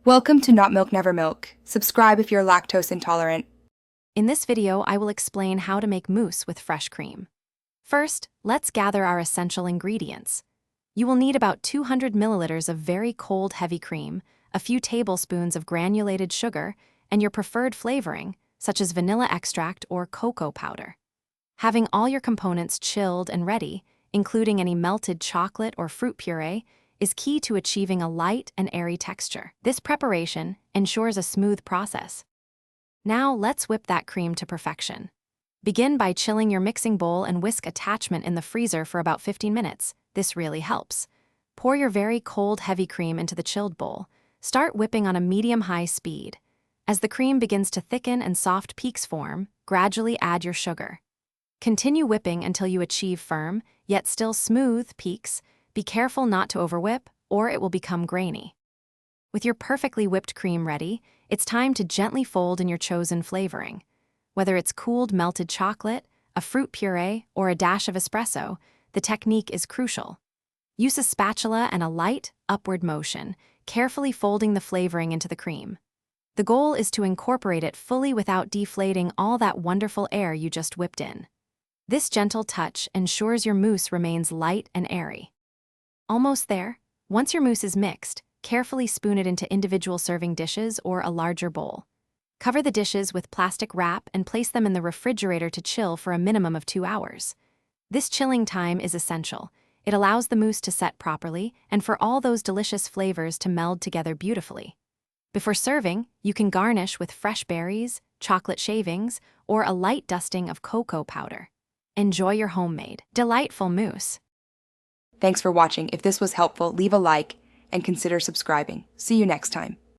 Welcome to Not Milk Never Milk. Subscribe if you're lactose intolerant. In this video, I will explain how to make mousse with fresh cream. First, let's gather our essential ingredients. You will need about 200 milliliters of very cold heavy cream, a few tablespoons of granulated sugar, and your preferred flavoring, such as vanilla extract or cocoa powder. Having all your components chilled and ready, including any melted chocolate or fruit puree, is key to achieving a light and airy texture. This preparation ensures a smooth process. Now let's whip that cream to perfection. Begin by chilling your mixing bowl and whisk attachment in the freezer for about 15 minutes. This really helps. Pour your very cold heavy cream into the chilled bowl. Start whipping on a medium-high speed. As the cream begins to thicken and soft peaks form, gradually add your sugar. Continue whipping until you achieve firm, yet still smooth peaks. Be careful not to overwhip, or it will become grainy. With your perfectly whipped cream ready, it's time to gently fold in your chosen flavoring. Whether it's cooled melted chocolate, a fruit puree, or a dash of espresso, the technique is crucial. Use a spatula and a light, upward motion, carefully folding the flavoring into the cream. The goal is to incorporate it fully without deflating all that wonderful air you just whipped in. This gentle touch ensures your mousse remains light and airy. Almost there. Once your mousse is mixed, carefully spoon it into individual serving dishes or a larger bowl. Cover the dishes with plastic wrap and place them in the refrigerator to chill for a minimum of 2 hours. This chilling time is essential. It allows the mousse to set properly and for all those delicious flavors to meld together beautifully. Before serving, you can garnish with fresh berries, chocolate shavings, or a light dusting of cocoa powder. Enjoy your homemade, delightful mousse. Thanks for watching. If this was helpful, leave a like and consider subscribing. See you next time.